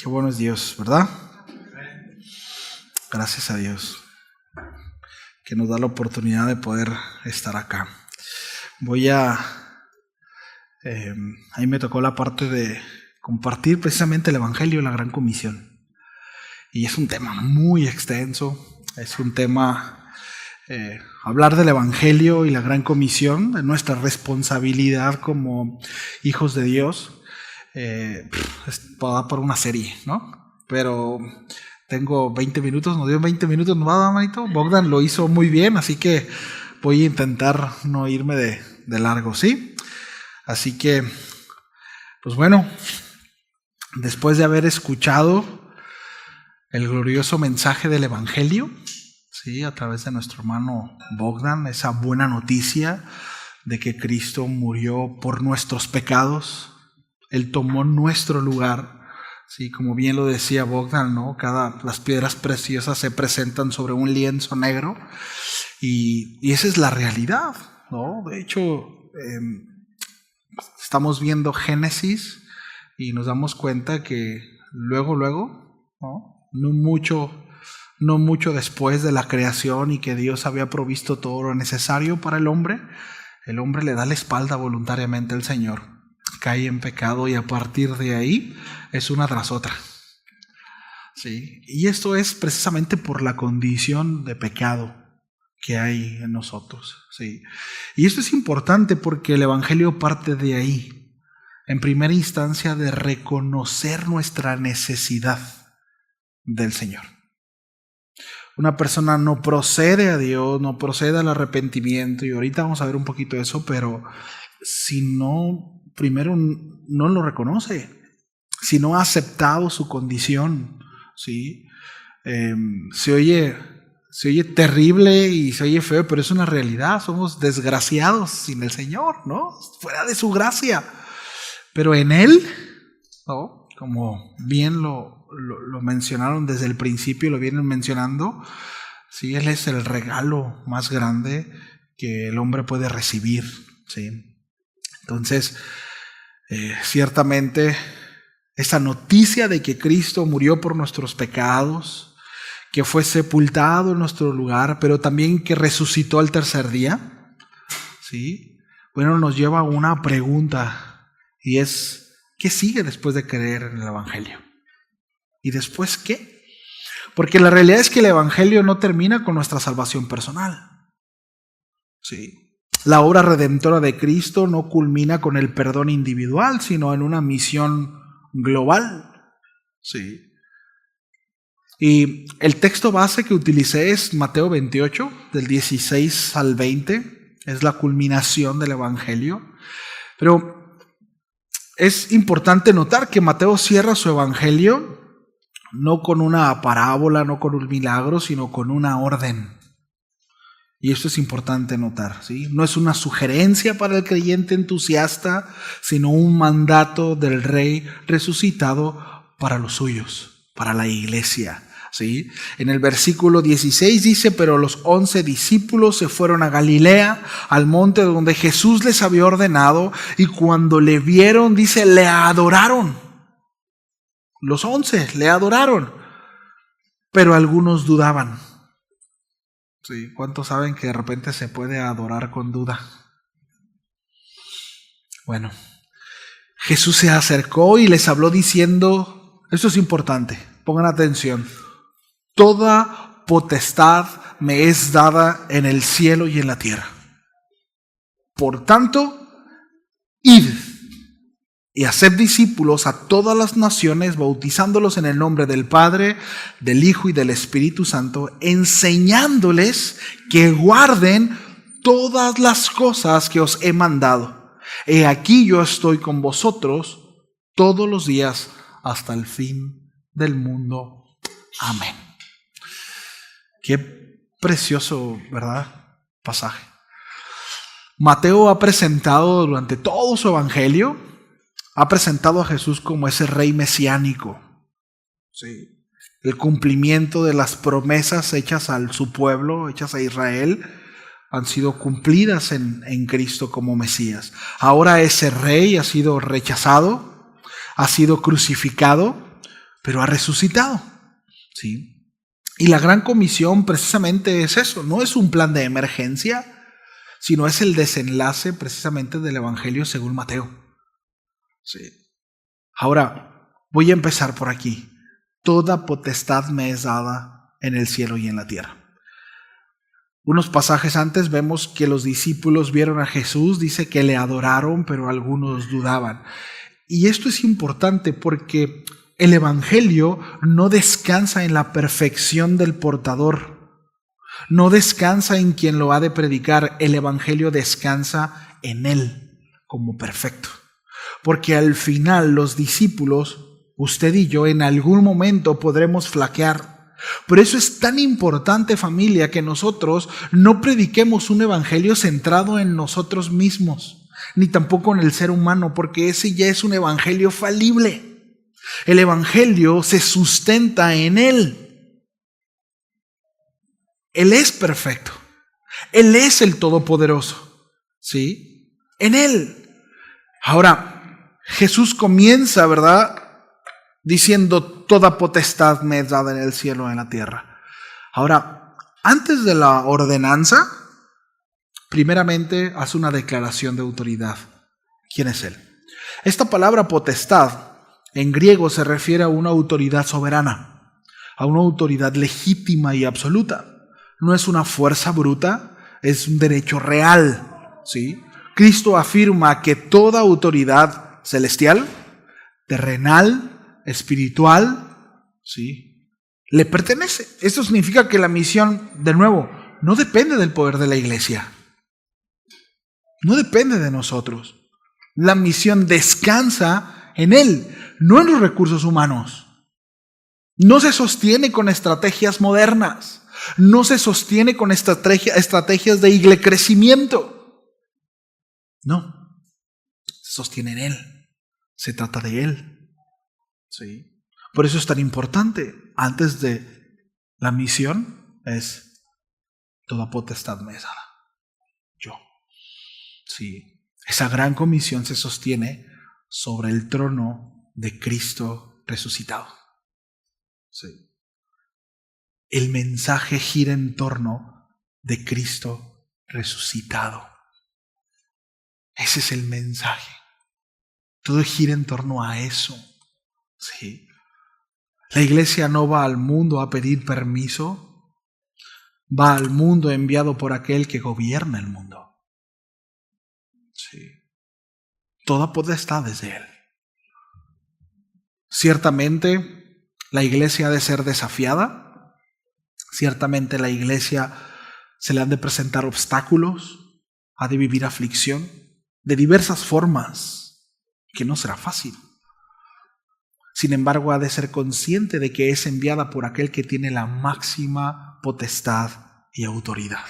Qué bueno es Dios, ¿verdad? Gracias a Dios que nos da la oportunidad de poder estar acá. Ahí me tocó la parte de compartir precisamente el Evangelio y la Gran Comisión. Y es un tema muy extenso, es un tema, hablar del Evangelio y la Gran Comisión, de nuestra responsabilidad como hijos de Dios. Va por una serie, ¿no? Pero tengo 20 minutos, nos dio 20 minutos, ¿no va, manito? Bogdan lo hizo muy bien, así que voy a intentar no irme de largo, ¿sí? Así que, pues bueno, después de haber escuchado el glorioso mensaje del Evangelio, ¿sí? A través de nuestro hermano Bogdan, esa buena noticia de que Cristo murió por nuestros pecados, Él tomó nuestro lugar, sí, como bien lo decía Bogdan, ¿no? Las piedras preciosas se presentan sobre un lienzo negro y esa es la realidad, ¿no? De hecho, estamos viendo Génesis y nos damos cuenta que luego, ¿no? No mucho después de la creación y que Dios había provisto todo lo necesario para el hombre le da la espalda voluntariamente al Señor. Cae en pecado y a partir de ahí es una tras otra. ¿Sí? Y esto es precisamente por la condición de pecado que hay en nosotros. ¿Sí? Y esto es importante porque el Evangelio parte de ahí. En primera instancia, de reconocer nuestra necesidad del Señor. Una persona no procede a Dios, no procede al arrepentimiento, y ahorita vamos a ver un poquito de eso, pero si no, primero no lo reconoce, si no ha aceptado su condición, ¿sí? Se oye terrible y se oye feo, pero es una realidad. Somos desgraciados sin el Señor, ¿no? Fuera de su gracia. Pero en Él, ¿no? Como bien lo mencionaron desde el principio, lo vienen mencionando, ¿sí? Él es el regalo más grande que el hombre puede recibir, ¿sí? Entonces, ciertamente, esa noticia de que Cristo murió por nuestros pecados, que fue sepultado en nuestro lugar, pero también que resucitó al tercer día, ¿sí? Bueno, nos lleva a una pregunta, y es, ¿qué sigue después de creer en el Evangelio? ¿Y después qué? Porque la realidad es que el Evangelio no termina con nuestra salvación personal, ¿sí? La obra redentora de Cristo no culmina con el perdón individual, sino en una misión global. Sí. Y el texto base que utilicé es Mateo 28, del 16 al 20. Es la culminación del Evangelio. Pero es importante notar que Mateo cierra su Evangelio no con una parábola, no con un milagro, sino con una orden. Y esto es importante notar, ¿sí? No es una sugerencia para el creyente entusiasta, sino un mandato del Rey resucitado para los suyos, para la iglesia, ¿sí? En el versículo 16 dice, pero los 11 discípulos se fueron a Galilea, al monte donde Jesús les había ordenado, y cuando le vieron, dice, le adoraron. Los 11 le adoraron, pero algunos dudaban. Sí, ¿cuántos saben que de repente se puede adorar con duda? Bueno, Jesús se acercó y les habló diciendo, esto es importante, pongan atención, toda potestad me es dada en el cielo y en la tierra. Por tanto, id y haced discípulos a todas las naciones, bautizándolos en el nombre del Padre, del Hijo y del Espíritu Santo, enseñándoles que guarden todas las cosas que os he mandado. He aquí yo estoy con vosotros todos los días hasta el fin del mundo. Amén. Qué precioso, ¿verdad? Pasaje. Mateo ha presentado durante todo su evangelio, ha presentado a Jesús como ese rey mesiánico, ¿sí? El cumplimiento de las promesas hechas a su pueblo, hechas a Israel, han sido cumplidas en Cristo como Mesías. Ahora ese rey ha sido rechazado, ha sido crucificado, pero ha resucitado. ¿Sí? Y la gran comisión precisamente es eso, no es un plan de emergencia, sino es el desenlace precisamente del Evangelio según Mateo. Sí. Ahora, voy a empezar por aquí. Toda potestad me es dada en el cielo y en la tierra. Unos pasajes antes vemos que los discípulos vieron a Jesús, dice que le adoraron, pero algunos dudaban. Y esto es importante porque el Evangelio no descansa en la perfección del portador, no descansa en quien lo ha de predicar, el Evangelio descansa en él como perfecto. Porque al final los discípulos, usted y yo, en algún momento podremos flaquear. Por eso es tan importante, familia, que nosotros no prediquemos un evangelio centrado en nosotros mismos, ni tampoco en el ser humano, porque ese ya es un evangelio falible. El evangelio se sustenta en Él. Él es perfecto. Él es el Todopoderoso. ¿Sí? En Él. Ahora, Jesús comienza, ¿verdad?, diciendo: toda potestad me es dada en el cielo y en la tierra. Ahora, antes de la ordenanza, primeramente hace una declaración de autoridad. ¿Quién es Él? Esta palabra potestad en griego se refiere a una autoridad soberana, a una autoridad legítima y absoluta. No es una fuerza bruta, es un derecho real. ¿Sí? Cristo afirma que toda autoridad celestial, terrenal, espiritual, ¿sí?, le pertenece. Esto significa que la misión, de nuevo, no depende del poder de la iglesia. No depende de nosotros. La misión descansa en Él, no en los recursos humanos. No se sostiene con estrategias modernas. No se sostiene con estrategias de crecimiento. No. Se sostiene en Él. Se trata de Él. ¿Sí? Por eso es tan importante. Antes de la misión es: toda potestad me es dada. Yo. Sí. Esa gran comisión se sostiene sobre el trono de Cristo resucitado. Sí. El mensaje gira en torno de Cristo resucitado. Ese es el mensaje. Todo gira en torno a eso. Sí. La iglesia no va al mundo a pedir permiso, va al mundo enviado por aquel que gobierna el mundo. Sí. Toda potestad es de Él. Ciertamente la iglesia ha de ser desafiada, ciertamente la iglesia se le han de presentar obstáculos, ha de vivir aflicción de diversas formas, que no será fácil. Sin embargo, ha de ser consciente de que es enviada por aquel que tiene la máxima potestad y autoridad.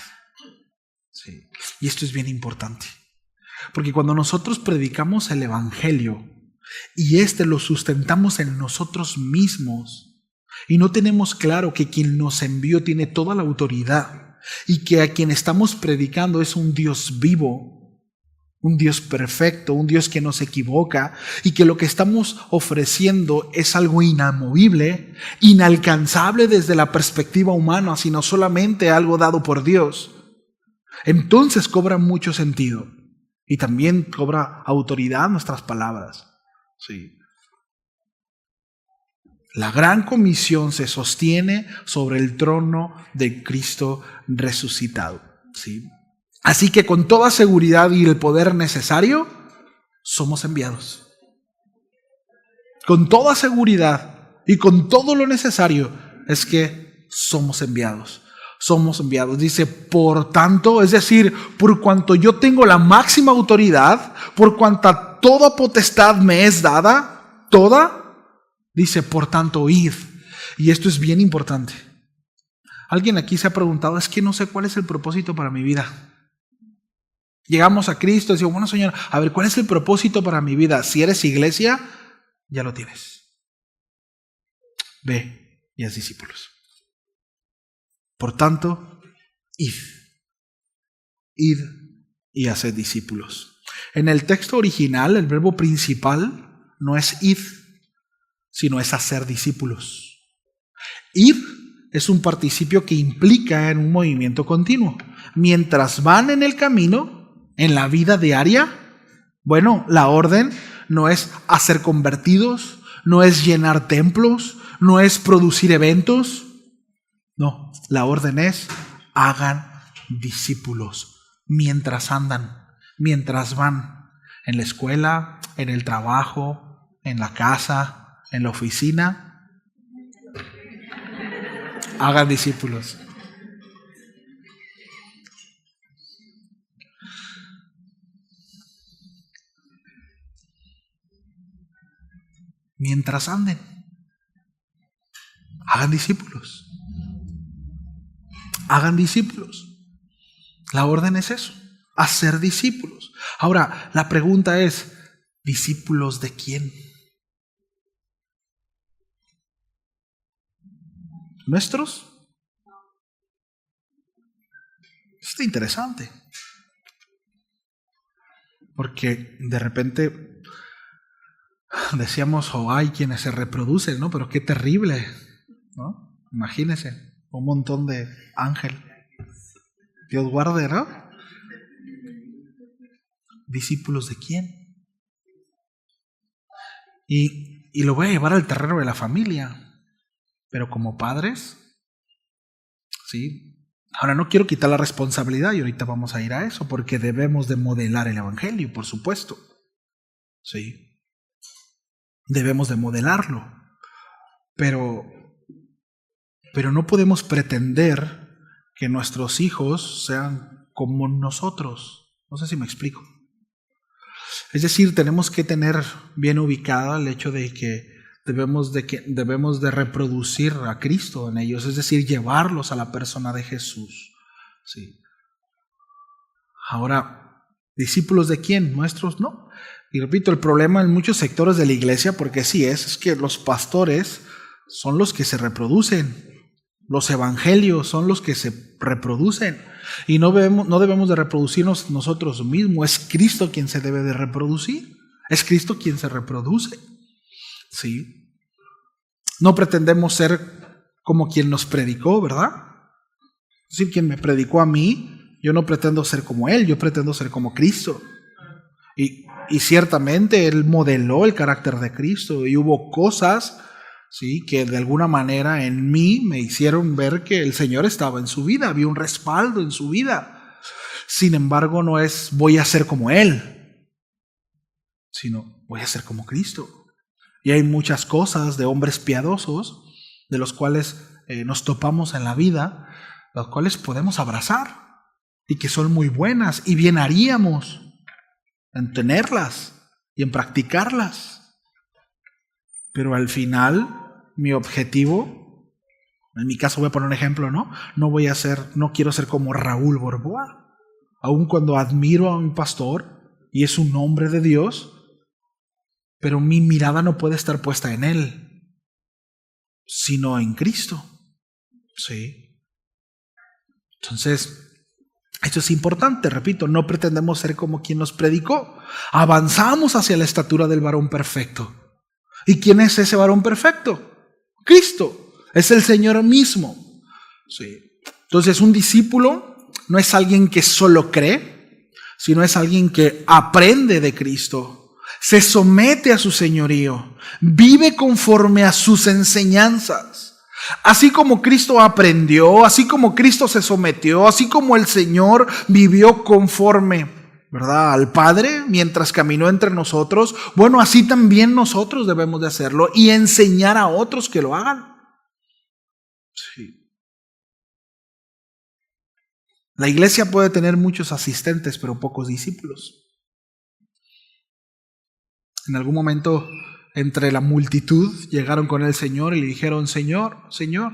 Sí. Y esto es bien importante, porque cuando nosotros predicamos el Evangelio y lo sustentamos en nosotros mismos y no tenemos claro que quien nos envió tiene toda la autoridad y que a quien estamos predicando es un Dios vivo, un Dios perfecto, un Dios que no se equivoca, y que lo que estamos ofreciendo es algo inamovible, inalcanzable desde la perspectiva humana, sino solamente algo dado por Dios, entonces cobra mucho sentido y también cobra autoridad nuestras palabras. Sí. La gran comisión se sostiene sobre el trono de Cristo resucitado. ¿Sí? Así que con toda seguridad y el poder necesario, somos enviados. Con toda seguridad y con todo lo necesario es que somos enviados. Somos enviados. Dice, por tanto, es decir, por cuanto yo tengo la máxima autoridad, por cuanta toda potestad me es dada, toda, dice, por tanto, id. Y esto es bien importante. Alguien aquí se ha preguntado, es que no sé cuál es el propósito para mi vida. Llegamos a Cristo y decimos, bueno, Señor, a ver, ¿cuál es el propósito para mi vida? Si eres iglesia, ya lo tienes. Ve y haz discípulos. Por tanto, id. Id y haced discípulos. En el texto original, el verbo principal no es id, sino es hacer discípulos. Ir es un participio que implica en un movimiento continuo. Mientras van en el camino, en la vida diaria, bueno, la orden no es hacer convertidos, no es llenar templos, no es producir eventos. No, la orden es hagan discípulos mientras andan, mientras van en la escuela, en el trabajo, en la casa, en la oficina. Hagan discípulos. Mientras anden, hagan discípulos. Hagan discípulos. La orden es eso, hacer discípulos. Ahora, la pregunta es, ¿discípulos de quién? ¿Nuestros? Esto es interesante. Porque de repente decíamos, hay quienes se reproducen, ¿no? Pero qué terrible, ¿no? Imagínense, un montón de ángeles. Dios guarde, ¿no? ¿Discípulos de quién? Y lo voy a llevar al terreno de la familia. Pero como padres, ¿sí? Ahora no quiero quitar la responsabilidad y ahorita vamos a ir a eso, porque debemos de modelar el evangelio, por supuesto. ¿Sí? Debemos de modelarlo. Pero no podemos pretender que nuestros hijos sean como nosotros. No sé si me explico. Es decir, tenemos que tener bien ubicado el hecho de que debemos de reproducir a Cristo en ellos, es decir, llevarlos a la persona de Jesús. Sí. Ahora, ¿discípulos de quién? ¿Nuestros? No. Y repito, el problema en muchos sectores de la iglesia, porque sí es que los pastores son los que se reproducen. Los evangelios son los que se reproducen. Y no debemos de reproducirnos nosotros mismos. Es Cristo quien se debe de reproducir. Es Cristo quien se reproduce. ¿Sí? No pretendemos ser como quien nos predicó, ¿verdad? Es decir, quien me predicó a mí, yo no pretendo ser como Él, yo pretendo ser como Cristo. Y ciertamente Él modeló el carácter de Cristo y hubo cosas, ¿sí?, que de alguna manera en mí me hicieron ver que el Señor estaba en su vida, había un respaldo en su vida. Sin embargo, no es voy a ser como Él, sino voy a ser como Cristo. Y hay muchas cosas de hombres piadosos de los cuales nos topamos en la vida, las cuales podemos abrazar y que son muy buenas y bien haríamos en tenerlas y en practicarlas. Pero al final, mi objetivo, en mi caso voy a poner un ejemplo, ¿no? No quiero ser como Raúl Borboa. Aun cuando admiro a un pastor y es un hombre de Dios, pero mi mirada no puede estar puesta en él, sino en Cristo. Sí. Entonces, esto es importante, repito, no pretendemos ser como quien nos predicó. Avanzamos hacia la estatura del varón perfecto. ¿Y quién es ese varón perfecto? Cristo, es el Señor mismo. Sí. Entonces, un discípulo no es alguien que solo cree, sino es alguien que aprende de Cristo, se somete a su señorío, vive conforme a sus enseñanzas. Así como Cristo aprendió, así como Cristo se sometió, así como el Señor vivió conforme, ¿verdad?, al Padre mientras caminó entre nosotros, bueno, así también nosotros debemos de hacerlo y enseñar a otros que lo hagan. Sí. La iglesia puede tener muchos asistentes, pero pocos discípulos. En algún momento, entre la multitud, llegaron con el Señor y le dijeron: Señor, Señor,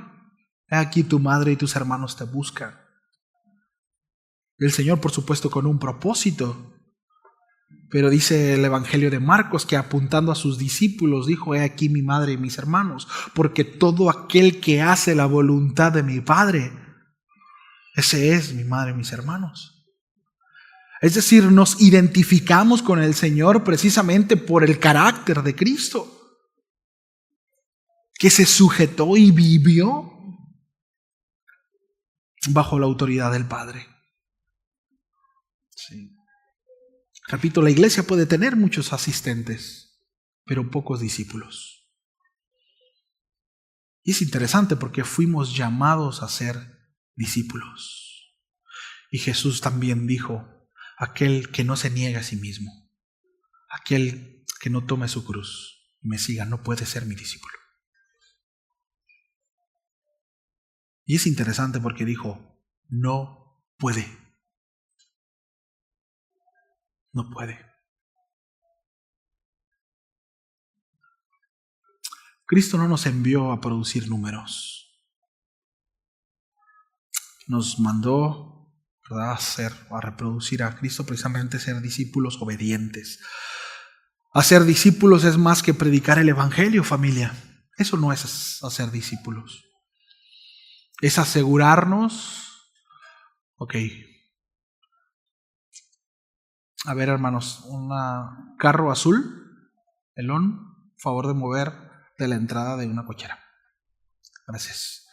he aquí tu madre y tus hermanos te buscan. El Señor, por supuesto, con un propósito. Pero dice el Evangelio de Marcos que apuntando a sus discípulos dijo: he aquí mi madre y mis hermanos, porque todo aquel que hace la voluntad de mi Padre, ese es mi madre y mis hermanos. Es decir, nos identificamos con el Señor precisamente por el carácter de Cristo. que se sujetó y vivió bajo la autoridad del Padre. Sí. Repito, la iglesia puede tener muchos asistentes, pero pocos discípulos. Y es interesante porque fuimos llamados a ser discípulos. Y Jesús también dijo, aquel que no se niega a sí mismo, aquel que no tome su cruz y me siga, no puede ser mi discípulo. Y es interesante porque dijo, no puede. No puede. Cristo no nos envió a producir números. Nos mandó, ¿verdad?, a reproducir a Cristo, precisamente ser discípulos obedientes. Hacer discípulos es más que predicar el evangelio, familia. Eso no es hacer discípulos. Es asegurarnos, a ver, hermanos, un carro azul, Elón, favor de mover de la entrada de una cochera. Gracias.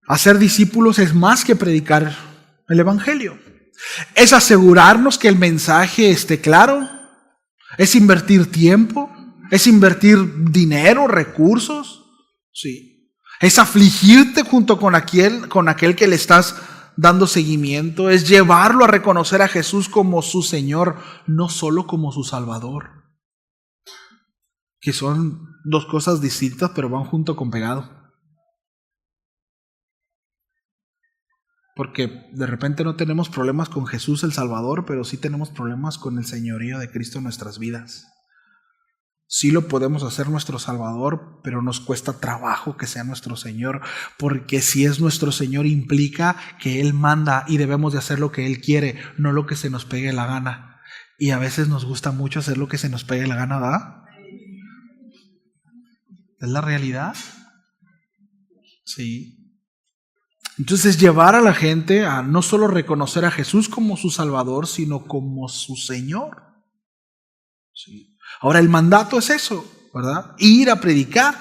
Hacer discípulos es más que predicar el evangelio. Es asegurarnos que el mensaje esté claro. Es invertir tiempo. Es invertir dinero, recursos. Sí. Es afligirte junto con aquel que le estás dando seguimiento. Es llevarlo a reconocer a Jesús como su Señor, no solo como su Salvador. Que son dos cosas distintas, pero van junto con pegado. Porque de repente no tenemos problemas con Jesús el Salvador, pero sí tenemos problemas con el señorío de Cristo en nuestras vidas. Sí lo podemos hacer nuestro Salvador, pero nos cuesta trabajo que sea nuestro Señor, porque si es nuestro Señor implica que Él manda y debemos de hacer lo que Él quiere, no lo que se nos pegue la gana. Y a veces nos gusta mucho hacer lo que se nos pegue la gana, ¿verdad? ¿Es la realidad? Sí. Entonces llevar a la gente a no solo reconocer a Jesús como su Salvador, sino como su Señor. Sí. Ahora el mandato es eso, ¿verdad? Ir a predicar.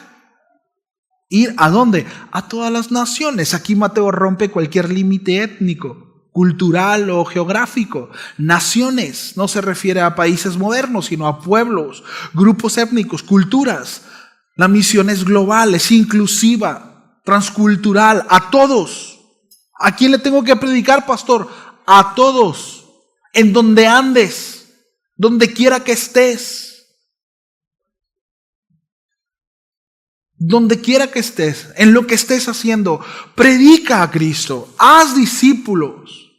¿Ir a dónde? A todas las naciones. Aquí Mateo rompe cualquier límite étnico, cultural o geográfico. Naciones no se refiere a países modernos, sino a pueblos, grupos étnicos, culturas. La misión es global, es inclusiva, transcultural, a todos. ¿A quién le tengo que predicar, pastor? A todos, en donde andes, donde quiera que estés. Donde quiera que estés, en lo que estés haciendo, predica a Cristo, haz discípulos,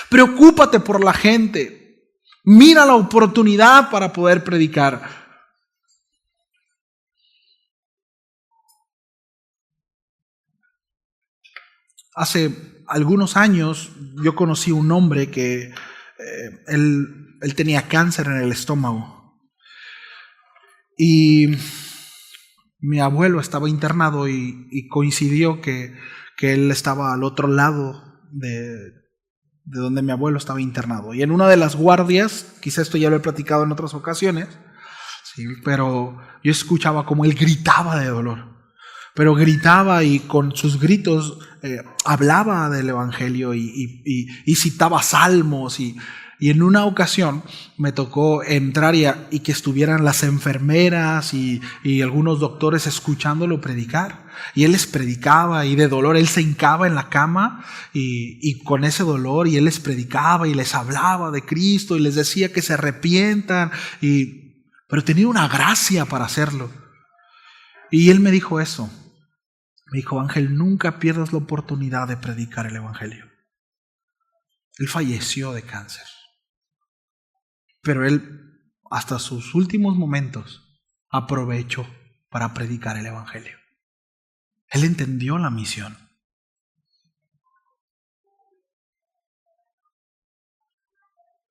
preocúpate por la gente, mira la oportunidad para poder predicar. Hace algunos años yo conocí un hombre que él tenía cáncer en el estómago y mi abuelo estaba internado y coincidió que él estaba al otro lado de donde mi abuelo estaba internado. Y en una de las guardias, quizá esto ya lo he platicado en otras ocasiones, sí, pero yo escuchaba como él gritaba de dolor. Pero gritaba y con sus gritos hablaba del evangelio y citaba salmos y en una ocasión me tocó entrar y que estuvieran las enfermeras y algunos doctores escuchándolo predicar. Y él les predicaba y de dolor él se hincaba en la cama y con ese dolor y él les predicaba y les hablaba de Cristo y les decía que se arrepientan. Pero tenía una gracia para hacerlo. Y él me dijo eso. Me dijo, Ángel, nunca pierdas la oportunidad de predicar el evangelio. Él falleció de cáncer. Pero él, hasta sus últimos momentos, aprovechó para predicar el evangelio. Él entendió la misión.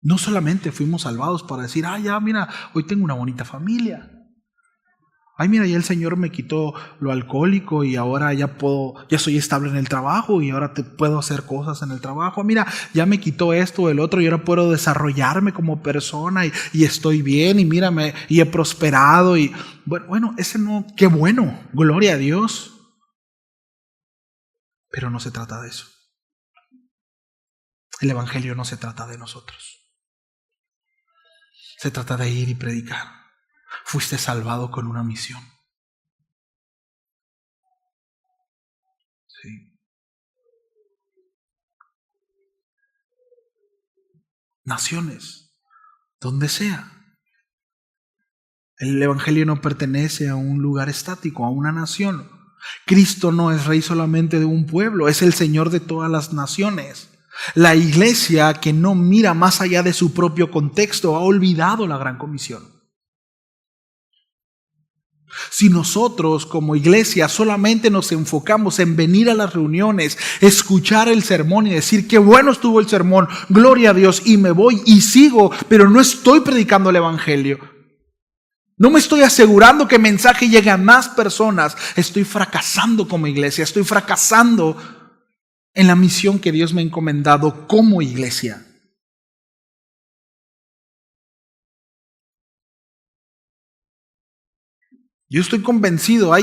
No solamente fuimos salvados para decir, ya, mira, hoy tengo una bonita familia. Ay, mira, ya el Señor me quitó lo alcohólico y ahora ya soy estable en el trabajo y ahora puedo hacer cosas en el trabajo. Mira, ya me quitó esto o el otro y ahora puedo desarrollarme como persona y estoy bien y mírame y he prosperado y bueno, ese no, qué bueno, gloria a Dios. Pero no se trata de eso. El Evangelio no se trata de nosotros. Se trata de ir y predicar. Fuiste salvado con una misión. Sí. Naciones, donde sea. El Evangelio no pertenece a un lugar estático, a una nación. Cristo no es rey solamente de un pueblo, es el Señor de todas las naciones. La iglesia que no mira más allá de su propio contexto ha olvidado la gran comisión. Si nosotros como iglesia solamente nos enfocamos en venir a las reuniones, escuchar el sermón y decir qué bueno estuvo el sermón, gloria a Dios, y me voy y sigo, pero no estoy predicando el Evangelio, no me estoy asegurando que el mensaje llegue a más personas, estoy fracasando como iglesia, estoy fracasando en la misión que Dios me ha encomendado como iglesia. Yo estoy convencido,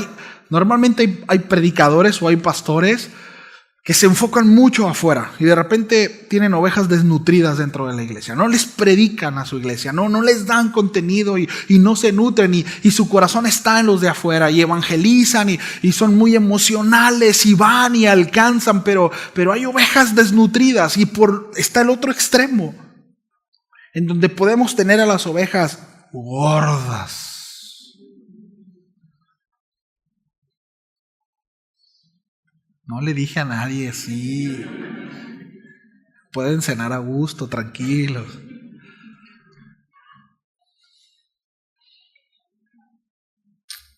normalmente hay predicadores o hay pastores que se enfocan mucho afuera y de repente tienen ovejas desnutridas dentro de la iglesia. No les predican a su iglesia, no les dan contenido y no se nutren y su corazón está en los de afuera y evangelizan y son muy emocionales y van y alcanzan, pero hay ovejas desnutridas y está el otro extremo en donde podemos tener a las ovejas gordas. No le dije a nadie, sí. Pueden cenar a gusto, tranquilos.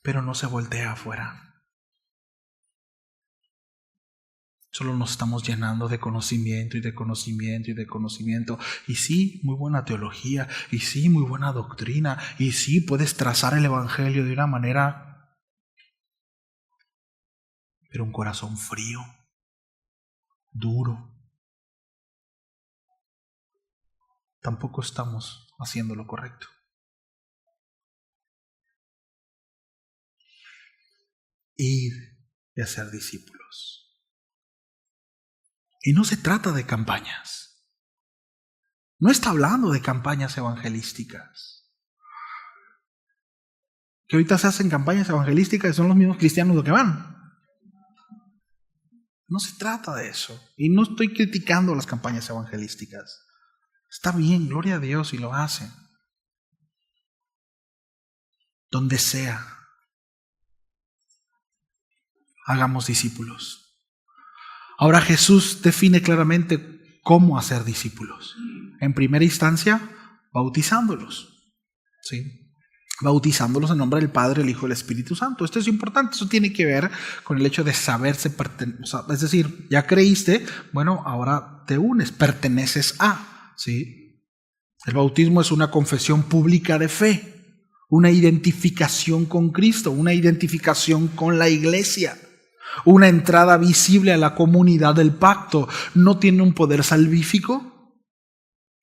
Pero no se voltea afuera. Solo nos estamos llenando de conocimiento y de conocimiento y de conocimiento. Y sí, muy buena teología. Y sí, muy buena doctrina. Y sí, puedes trazar el Evangelio de una manera... Pero un corazón frío, duro. Tampoco estamos haciendo lo correcto. Ir y hacer discípulos. Y no se trata de campañas. No está hablando de campañas evangelísticas. Que ahorita se hacen campañas evangelísticas y son los mismos cristianos los que van. No se trata de eso. Y no estoy criticando las campañas evangelísticas. Está bien, gloria a Dios si lo hacen. Donde sea, hagamos discípulos. Ahora Jesús define claramente cómo hacer discípulos. En primera instancia, bautizándolos. ¿Sí? Bautizándolos en nombre del Padre, el Hijo y el Espíritu Santo. Esto es importante, eso tiene que ver con el hecho de saberse pertenecer. Es decir, ya creíste, bueno, ahora te unes, perteneces a. ¿Sí? El bautismo es una confesión pública de fe, una identificación con Cristo, una identificación con la iglesia, una entrada visible a la comunidad del pacto. No tiene un poder salvífico,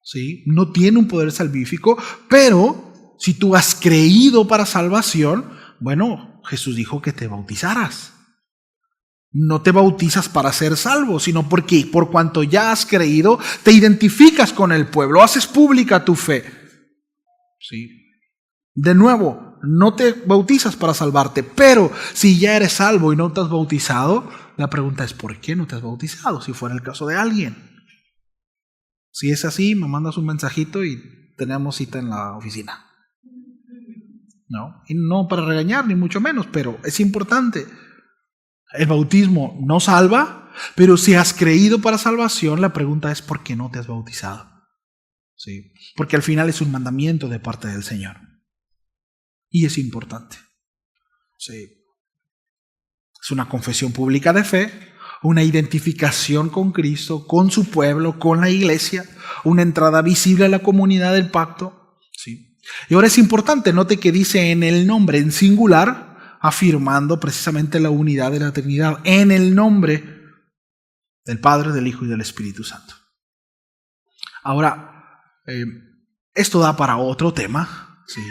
¿sí? No tiene un poder salvífico, pero si tú has creído para salvación, bueno, Jesús dijo que te bautizaras. No te bautizas para ser salvo, sino porque por cuanto ya has creído, te identificas con el pueblo, haces pública tu fe. ¿Sí? De nuevo, no te bautizas para salvarte, pero si ya eres salvo y no te has bautizado, la pregunta es ¿por qué no te has bautizado? Si fuera el caso de alguien. Si es así, me mandas un mensajito y tenemos cita en la oficina. ¿No? Y no para regañar, ni mucho menos, pero es importante. El bautismo no salva, pero si has creído para salvación, la pregunta es ¿por qué no te has bautizado? ¿Sí? Porque al final es un mandamiento de parte del Señor. Y es importante. ¿Sí? Es una confesión pública de fe, una identificación con Cristo, con su pueblo, con la iglesia, una entrada visible a la comunidad del pacto. ¿Sí? Y ahora es importante, note que dice en el nombre, en singular, afirmando precisamente la unidad de la Trinidad, en el nombre del Padre, del Hijo y del Espíritu Santo. Ahora, esto da para otro tema, ¿sí?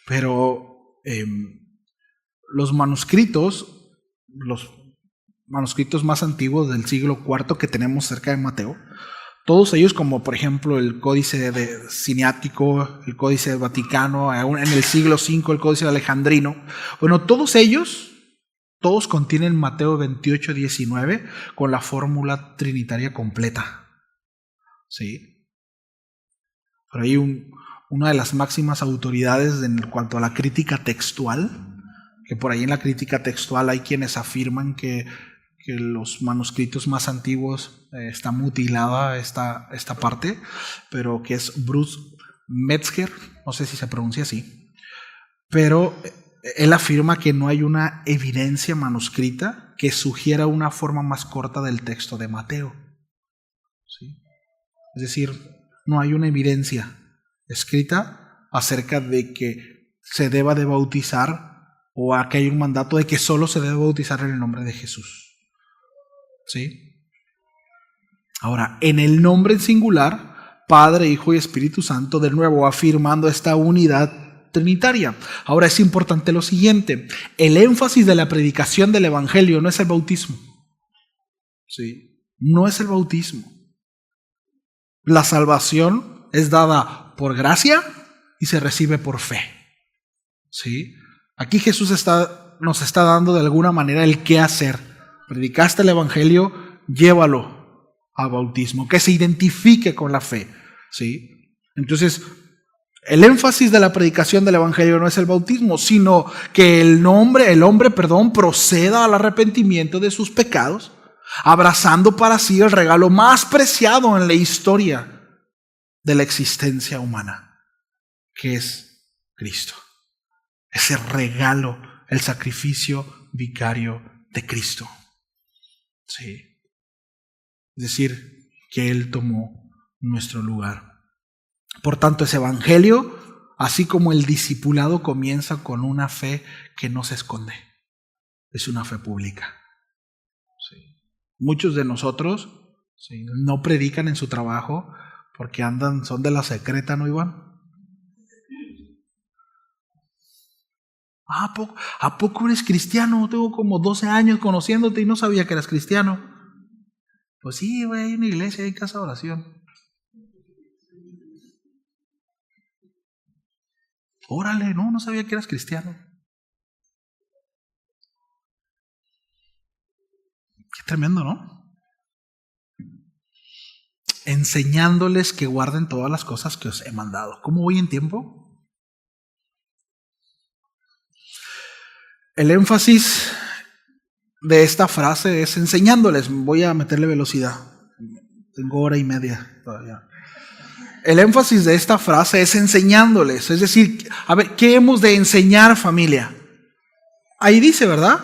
Pero los manuscritos más antiguos del siglo IV que tenemos cerca de Mateo, todos ellos, como por ejemplo el Códice Siniático, el Códice Vaticano, aún en el siglo V el Códice Alejandrino, bueno, todos contienen Mateo 28:19 con la fórmula trinitaria completa. ¿Sí? Pero hay una de las máximas autoridades en cuanto a la crítica textual, que por ahí en la crítica textual hay quienes afirman que los manuscritos más antiguos está mutilada esta parte, pero que es Bruce Metzger, no sé si se pronuncia así, pero él afirma que no hay una evidencia manuscrita que sugiera una forma más corta del texto de Mateo. ¿Sí? Es decir, no hay una evidencia escrita acerca de que se deba de bautizar o a que hay un mandato de que solo se debe bautizar en el nombre de Jesús. ¿Sí? Ahora, en el nombre en singular, Padre, Hijo y Espíritu Santo, de nuevo afirmando esta unidad trinitaria. Ahora es importante lo siguiente: el énfasis de la predicación del Evangelio no es el bautismo. ¿Sí? No es el bautismo. La salvación es dada por gracia y se recibe por fe. ¿Sí? Aquí Jesús nos está dando de alguna manera el qué hacer. Predicaste el Evangelio, llévalo a bautismo, que se identifique con la fe. ¿Sí? Entonces, el énfasis de la predicación del Evangelio no es el bautismo, sino que el hombre, proceda al arrepentimiento de sus pecados, abrazando para sí el regalo más preciado en la historia de la existencia humana, que es Cristo. Ese regalo, el sacrificio vicario de Cristo. Sí. Es decir, que Él tomó nuestro lugar. Por tanto, ese Evangelio, así como el discipulado, comienza con una fe que no se esconde. Es una fe pública. Sí. Muchos de nosotros no predican en su trabajo porque son de la secreta, ¿no, Iván? ¿A poco eres cristiano? Tengo como 12 años conociéndote y no sabía que eras cristiano. Pues sí, güey, hay una iglesia, hay casa de oración. Órale, no sabía que eras cristiano. Qué tremendo, ¿no? Enseñándoles que guarden todas las cosas que os he mandado. ¿Cómo voy en tiempo? El énfasis de esta frase es enseñándoles. Voy a meterle velocidad. Tengo 1:30 todavía. El énfasis de esta frase es enseñándoles. Es decir, a ver, ¿qué hemos de enseñar, familia? Ahí dice, ¿verdad?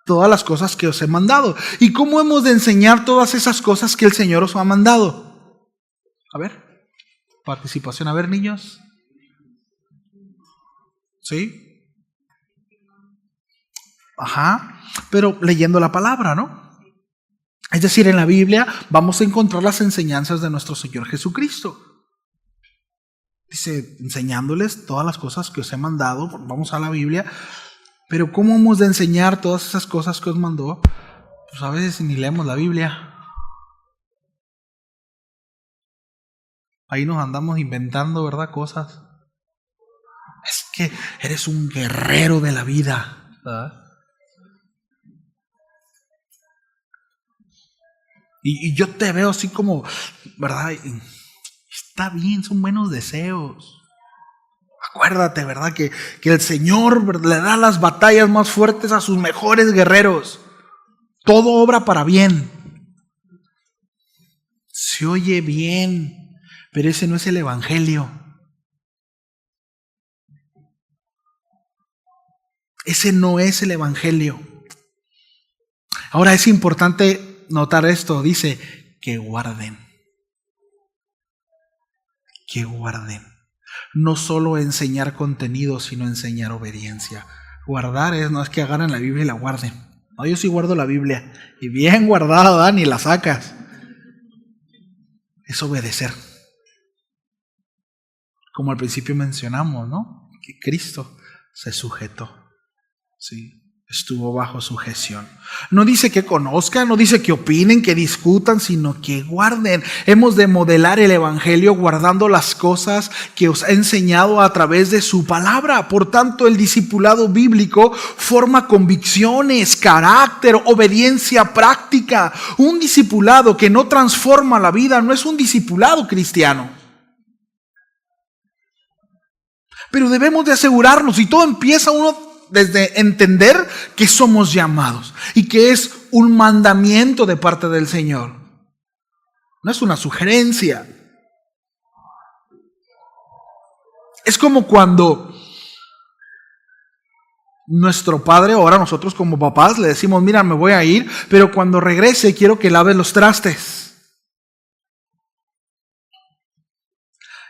Todas las cosas que os he mandado. ¿Y cómo hemos de enseñar todas esas cosas que el Señor os ha mandado? A ver, participación. A ver, niños. ¿Sí? Ajá, pero leyendo la palabra, ¿no? Es decir, en la Biblia vamos a encontrar las enseñanzas de nuestro Señor Jesucristo. Dice, enseñándoles todas las cosas que os he mandado. Vamos a la Biblia. Pero ¿cómo hemos de enseñar todas esas cosas que os mandó? Pues a veces ni leemos la Biblia. Ahí nos andamos inventando, ¿verdad? Cosas. Es que eres un guerrero de la vida, ¿verdad? Y yo te veo así como, ¿verdad? Está bien, son buenos deseos. Acuérdate, ¿verdad? Que el Señor le da las batallas más fuertes a sus mejores guerreros. Todo obra para bien. Se oye bien, pero ese no es el Evangelio. Ese no es el Evangelio. Ahora es importante notar esto. Dice que guarden. Que guarden. no solo enseñar contenido, sino enseñar obediencia. Guardar no es que agarren la Biblia y la guarden. No, yo sí guardo la Biblia, y bien guardada, ni la sacas. Es obedecer. Como al principio mencionamos, ¿no? Que Cristo se sujetó. Sí. Estuvo bajo sujeción. No dice que conozcan, no dice que opinen, que discutan, sino que guarden. Hemos de modelar el evangelio guardando las cosas que os ha enseñado a través de su palabra. Por tanto, el discipulado bíblico forma convicciones, carácter, obediencia práctica. Un discipulado que no transforma la vida no es un discipulado cristiano. Pero debemos de asegurarnos, y todo empieza desde entender que somos llamados y que es un mandamiento de parte del Señor. No es una sugerencia. Es como cuando nuestro padre, ahora nosotros como papás, le decimos, mira, me voy a ir, pero cuando regrese quiero que laves los trastes.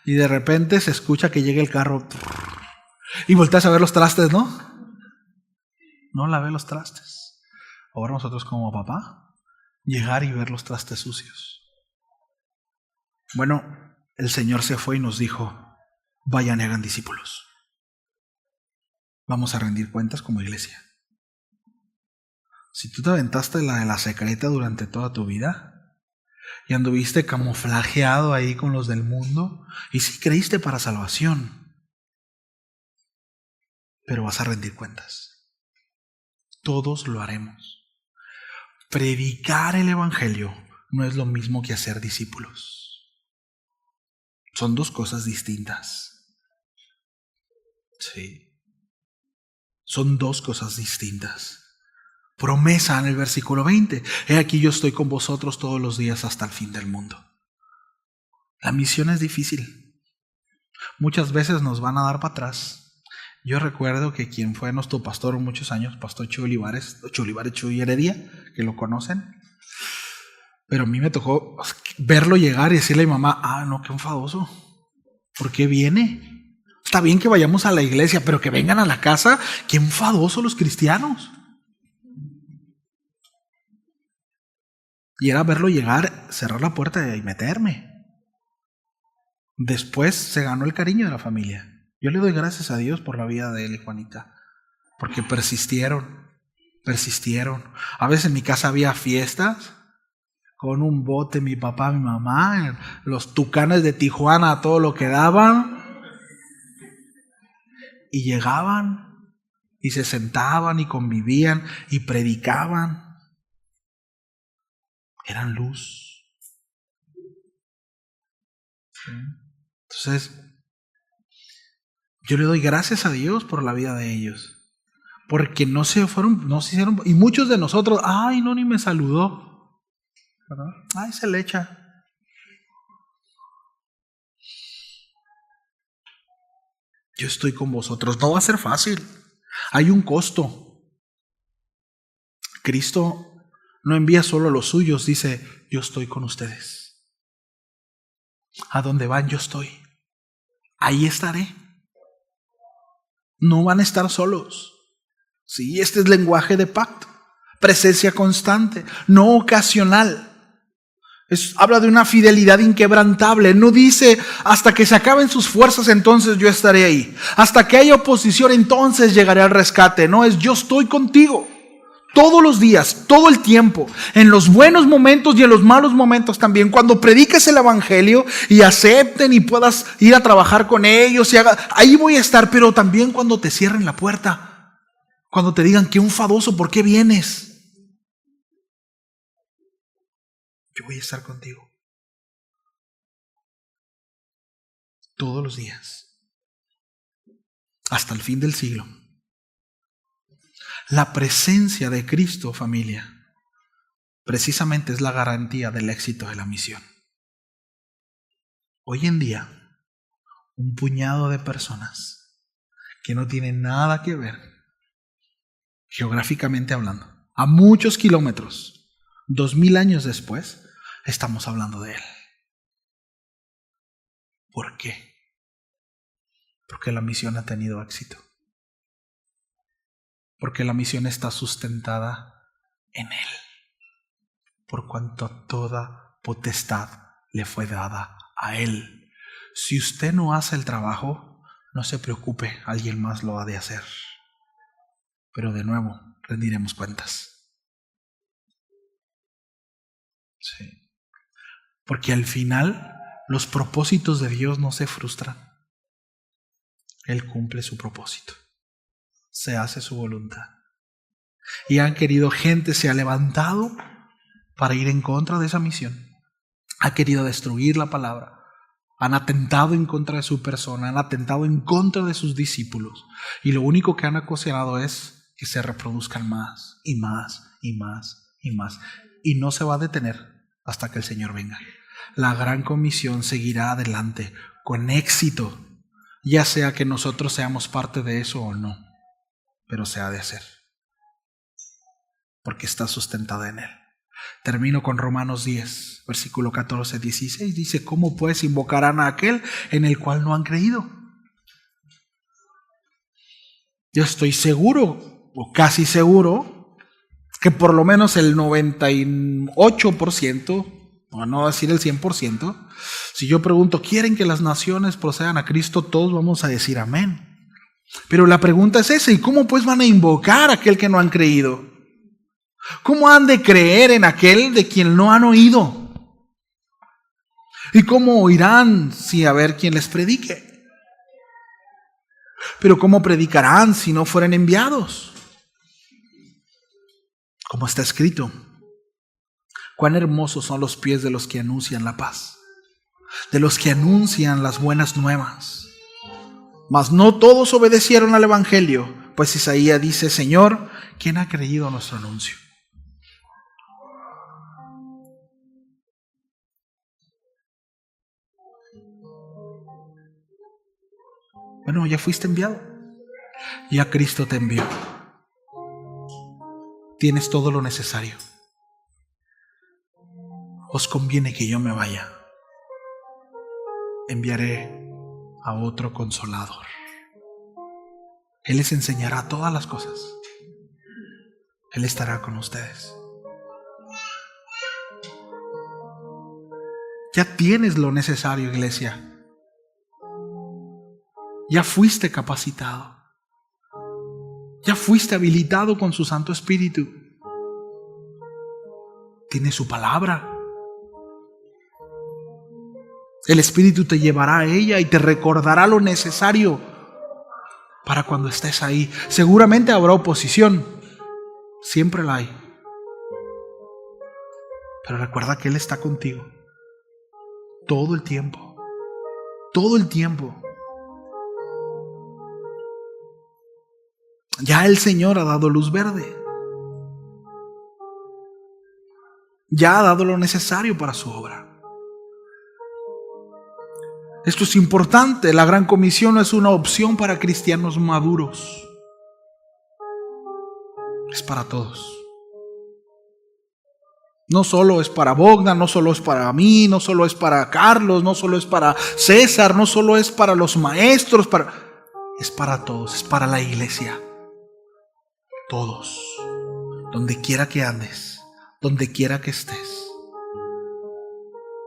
Y de repente se escucha que llega el carro y volteas a ver los trastes, ¿no? No lavé los trastes. Ahora nosotros como papá, llegar y ver los trastes sucios. Bueno, el Señor se fue y nos dijo, vayan y hagan discípulos. Vamos a rendir cuentas como iglesia. Si tú te aventaste la de la secreta durante toda tu vida y anduviste camuflajeado ahí con los del mundo y sí creíste para salvación, pero vas a rendir cuentas. Todos lo haremos. Predicar el evangelio no es lo mismo que hacer discípulos. Son dos cosas distintas. Sí. Son dos cosas distintas. Promesa en el versículo 20. He aquí yo estoy con vosotros todos los días hasta el fin del mundo. La misión es difícil. Muchas veces nos van a dar para atrás. Yo recuerdo que quien fue nuestro pastor muchos años, Pastor Chuy Heredia, que lo conocen, pero a mí me tocó verlo llegar y decirle a mi mamá, no, qué enfadoso, ¿por qué viene? Está bien que vayamos a la iglesia, pero que vengan a la casa, qué enfadoso los cristianos. Y era verlo llegar, cerrar la puerta y meterme. Después se ganó el cariño de la familia. Yo le doy gracias a Dios por la vida de él y Juanita, porque persistieron. A veces en mi casa había fiestas, con un bote mi papá, mi mamá, los Tucanes de Tijuana, todo lo que daban, y llegaban, y se sentaban, y convivían, y predicaban. Eran luz. Entonces, yo le doy gracias a Dios por la vida de ellos. Porque no se hicieron, y muchos de nosotros, no, ni me saludó. ¿Verdad? Se le echa. Yo estoy con vosotros. No va a ser fácil. Hay un costo. Cristo no envía solo a los suyos, dice, yo estoy con ustedes. A donde van yo estoy. Ahí estaré. No van a estar solos. Sí, este es lenguaje de pacto. Presencia constante, no ocasional. Habla de una fidelidad inquebrantable. No dice, hasta que se acaben sus fuerzas, entonces yo estaré ahí. Hasta que haya oposición, entonces llegaré al rescate. No, es yo estoy contigo. Todos los días, todo el tiempo, en los buenos momentos y en los malos momentos también. Cuando prediques el evangelio y acepten y puedas ir a trabajar con ellos, ahí voy a estar, pero también cuando te cierren la puerta, cuando te digan qué enfadoso, ¿por qué vienes? Yo voy a estar contigo. Todos los días. Hasta el fin del siglo. La presencia de Cristo, familia, precisamente es la garantía del éxito de la misión. Hoy en día, un puñado de personas que no tienen nada que ver, geográficamente hablando, a muchos kilómetros, 2000 años después, estamos hablando de Él. ¿Por qué? Porque la misión ha tenido éxito. Porque la misión está sustentada en Él. Por cuanto toda potestad le fue dada a Él. Si usted no hace el trabajo, no se preocupe, alguien más lo ha de hacer. Pero de nuevo, rendiremos cuentas. Sí. Porque al final, los propósitos de Dios no se frustran. Él cumple su propósito. Se hace su voluntad. Y han querido, gente se ha levantado para ir en contra de esa misión. Ha querido destruir la palabra. Han atentado en contra de su persona. Han atentado en contra de sus discípulos. Y lo único que han ocasionado es que se reproduzcan más y más y más y más. Y no se va a detener hasta que el Señor venga. La gran comisión seguirá adelante con éxito. Ya sea que nosotros seamos parte de eso o no. Pero se ha de hacer. Porque está sustentada en Él. Termino con Romanos 10, versículo 14-16. Dice, ¿cómo pues invocarán a aquel en el cual no han creído? Yo estoy seguro, o casi seguro, que por lo menos el 98%, o no decir el 100%, si yo pregunto, ¿quieren que las naciones procedan a Cristo? Todos vamos a decir amén. Pero la pregunta es esa, ¿y cómo pues van a invocar a aquel que no han creído? ¿Cómo han de creer en aquel de quien no han oído? ¿Y cómo oirán si a ver quién les predique? Pero ¿cómo predicarán si no fueren enviados? Como está escrito, cuán hermosos son los pies de los que anuncian la paz, de los que anuncian las buenas nuevas. Mas no todos obedecieron al evangelio, pues Isaías dice, Señor, ¿quién ha creído a nuestro anuncio? Bueno, ya fuiste enviado. Ya Cristo te envió. Tienes todo lo necesario. Os conviene que yo me vaya. Enviaré a otro consolador. Él les enseñará todas las cosas. Él estará con ustedes. Ya tienes lo necesario, iglesia. Ya fuiste capacitado. Ya fuiste habilitado con su Santo Espíritu. Tienes su palabra. El Espíritu te llevará a ella y te recordará lo necesario para cuando estés ahí. Seguramente habrá oposición. Siempre la hay. Pero recuerda que Él está contigo. Todo el tiempo. Todo el tiempo. Ya el Señor ha dado luz verde. Ya ha dado lo necesario para su obra. Esto es importante. La Gran Comisión no es una opción para cristianos maduros. Es para todos. No solo es para Bogdan, no solo es para mí, no solo es para Carlos, no solo es para César, no solo es para los maestros, es para todos, es para la iglesia. Todos, donde quiera que andes, donde quiera que estés,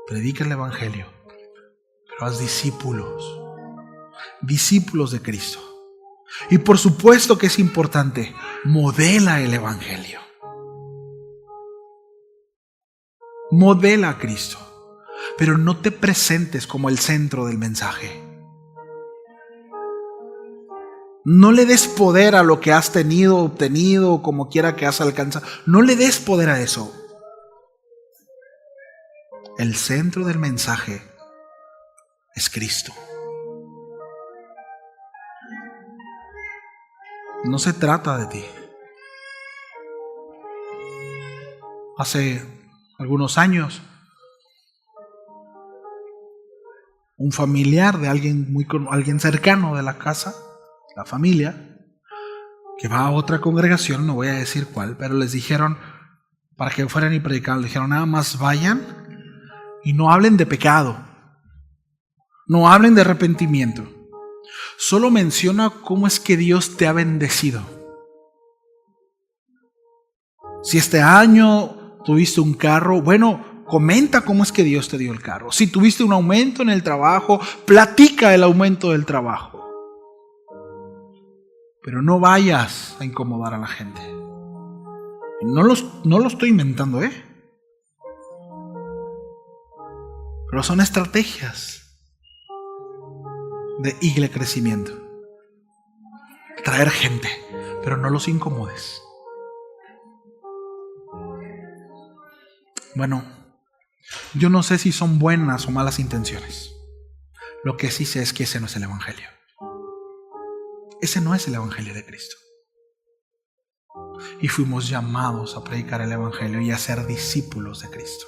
predica el evangelio, pero haz discípulos, discípulos de Cristo. Y por supuesto que es importante, modela el evangelio, modela a Cristo, pero no te presentes como el centro del mensaje. No le des poder a lo que has tenido, obtenido, como quiera que has alcanzado. No le des poder a eso. El centro del mensaje es Cristo. No se trata de ti. Hace algunos años, un familiar de alguien cercano de la casa, la familia, que va a otra congregación, no voy a decir cuál, pero les dijeron, para que fueran y predicaran, les dijeron, nada más vayan y no hablen de pecado, no hablen de arrepentimiento, Solo menciona cómo es que Dios te ha bendecido. Si este año tuviste un carro, bueno, comenta cómo es que Dios te dio el carro. Si tuviste un aumento en el trabajo, platica el aumento del trabajo. Pero no vayas a incomodar a la gente. No lo estoy inventando, pero son estrategias de iglesia crecimiento. Traer gente, pero no los incomodes. Bueno, yo no sé si son buenas o malas intenciones. Lo que sí sé es que ese no es el Evangelio. Ese no es el Evangelio de Cristo. Y fuimos llamados a predicar el Evangelio y a ser discípulos de Cristo.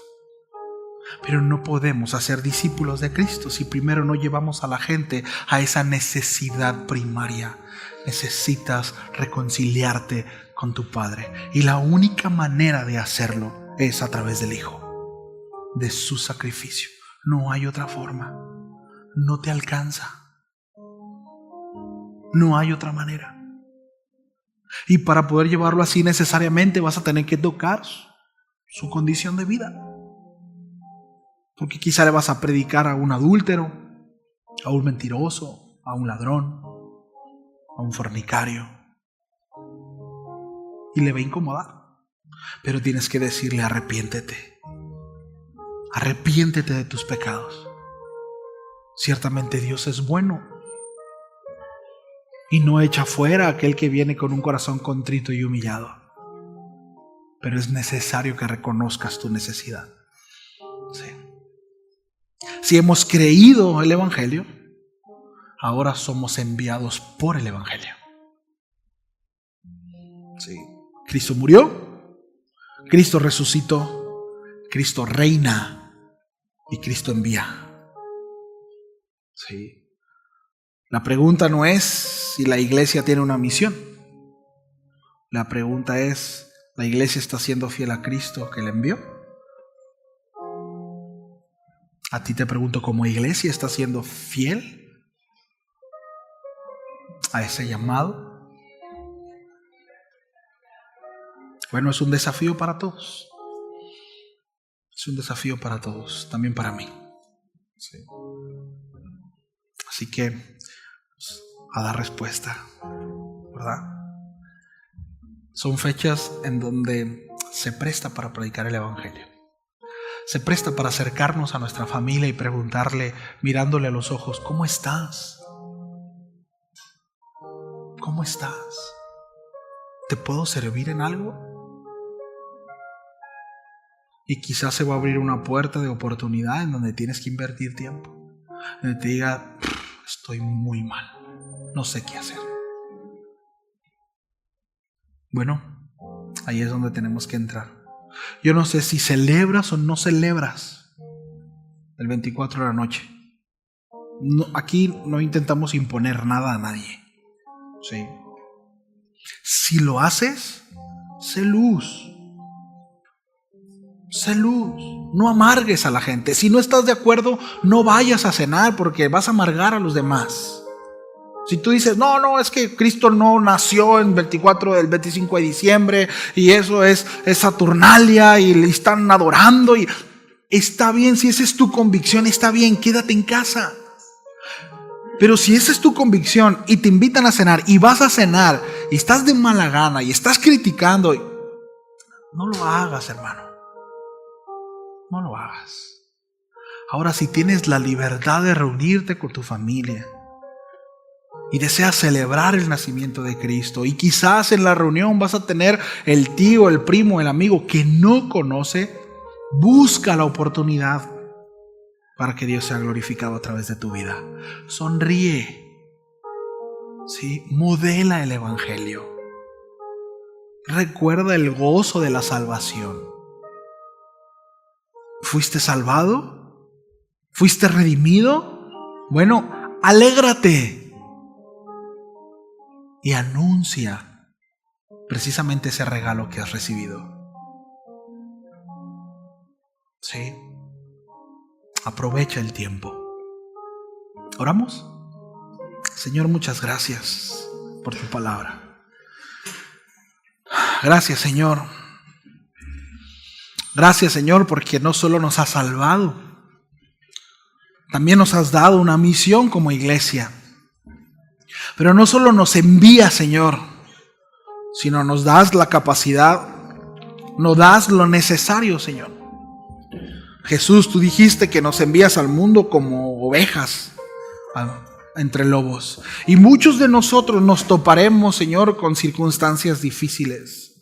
Pero no podemos hacer discípulos de Cristo si primero no llevamos a la gente a esa necesidad primaria. Necesitas reconciliarte con tu Padre. Y la única manera de hacerlo es a través del Hijo, de su sacrificio. No hay otra forma. No te alcanza. No hay otra manera. Y para poder llevarlo así necesariamente vas a tener que tocar su condición de vida. Porque quizá le vas a predicar a un adúltero, a un mentiroso, a un ladrón, a un fornicario. Y le va a incomodar. Pero tienes que decirle: arrepiéntete. Arrepiéntete de tus pecados. Ciertamente Dios es bueno. Y no echa fuera a aquel que viene con un corazón contrito y humillado. Pero es necesario que reconozcas tu necesidad. Sí. Si hemos creído el Evangelio, ahora somos enviados por el Evangelio. Sí. Cristo murió, Cristo resucitó, Cristo reina y Cristo envía. Sí. La pregunta no es si la iglesia tiene una misión. La pregunta es: ¿la iglesia está siendo fiel a Cristo que le envió? A ti te pregunto, ¿como iglesia estás siendo fiel a ese llamado? Bueno, es un desafío para todos. Es un desafío para todos, también para mí. Sí. Así que, pues, a dar respuesta, ¿verdad? Son fechas en donde se presta para predicar el Evangelio. Se presta para acercarnos a nuestra familia y preguntarle, mirándole a los ojos: ¿cómo estás? ¿Cómo estás? ¿Te puedo servir en algo? Y quizás se va a abrir una puerta de oportunidad en donde tienes que invertir tiempo. Donde te diga: estoy muy mal, no sé qué hacer. Bueno, ahí es donde tenemos que entrar. Yo no sé si celebras o no celebras el 24 de la noche. No, aquí no intentamos imponer nada a nadie. ¿Sí? Si lo haces, sé luz. Sé luz. No amargues a la gente. Si no estás de acuerdo, no vayas a cenar porque vas a amargar a los demás. Si tú dices: no, es que Cristo no nació en el 25 de diciembre y eso es Saturnalia y le están adorando, y está bien, si esa es tu convicción, está bien, quédate en casa. Pero si esa es tu convicción y te invitan a cenar y vas a cenar y estás de mala gana y estás criticando, no lo hagas, hermano. No lo hagas. Ahora, si tienes la libertad de reunirte con tu familia y deseas celebrar el nacimiento de Cristo, y quizás en la reunión vas a tener el tío, el primo, el amigo que no conoce, busca la oportunidad para que Dios sea glorificado a través de tu vida. Sonríe. ¿Sí? Modela el Evangelio. Recuerda el gozo de la salvación. ¿Fuiste salvado? ¿Fuiste redimido? Bueno, alégrate. Y anuncia precisamente ese regalo que has recibido. ¿Sí? Aprovecha el tiempo. ¿Oramos? Señor, muchas gracias por tu palabra. Gracias, Señor. Gracias, Señor, porque no solo nos has salvado, también nos has dado una misión como iglesia. Pero no solo nos envías, Señor, sino nos das la capacidad, nos das lo necesario, Señor. Jesús, tú dijiste que nos envías al mundo como ovejas entre lobos. Y muchos de nosotros nos toparemos, Señor, con circunstancias difíciles.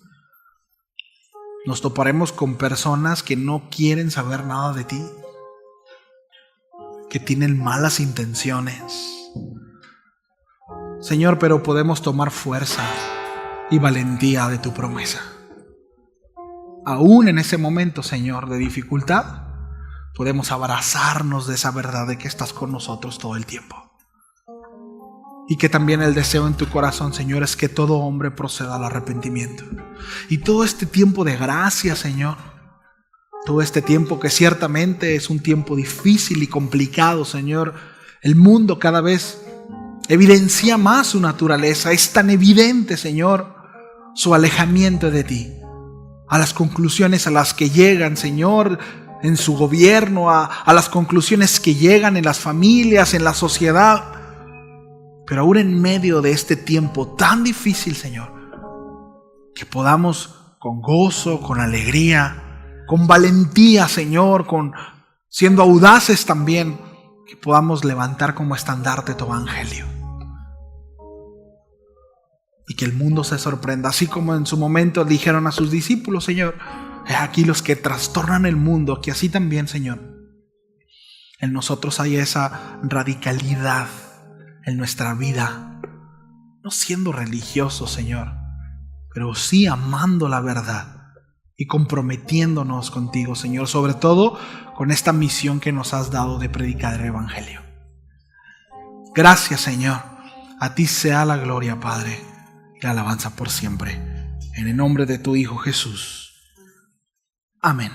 Nos toparemos con personas que no quieren saber nada de ti, que tienen malas intenciones. Señor, pero podemos tomar fuerza y valentía de tu promesa. Aún en ese momento, Señor, de dificultad, podemos abrazarnos de esa verdad de que estás con nosotros todo el tiempo. Y que también el deseo en tu corazón, Señor, es que todo hombre proceda al arrepentimiento. Y todo este tiempo de gracia, Señor, todo este tiempo que ciertamente es un tiempo difícil y complicado, Señor, el mundo cada vez evidencia más su naturaleza. Es tan evidente, Señor, su alejamiento de ti, a las conclusiones a las que llegan, Señor, en su gobierno, a las conclusiones que llegan en las familias, en la sociedad. Pero aún en medio de este tiempo tan difícil, Señor, que podamos con gozo, con alegría, con valentía, Señor, siendo audaces también, que podamos levantar como estandarte tu evangelio. Y que el mundo se sorprenda, así como en su momento dijeron a sus discípulos, Señor, he aquí los que trastornan el mundo, que así también, Señor, en nosotros hay esa radicalidad en nuestra vida, no siendo religiosos, Señor, pero sí amando la verdad y comprometiéndonos contigo, Señor, sobre todo con esta misión que nos has dado de predicar el evangelio. Gracias, Señor. A ti sea la gloria, Padre, y la alabanza por siempre. En el nombre de tu Hijo Jesús. Amén.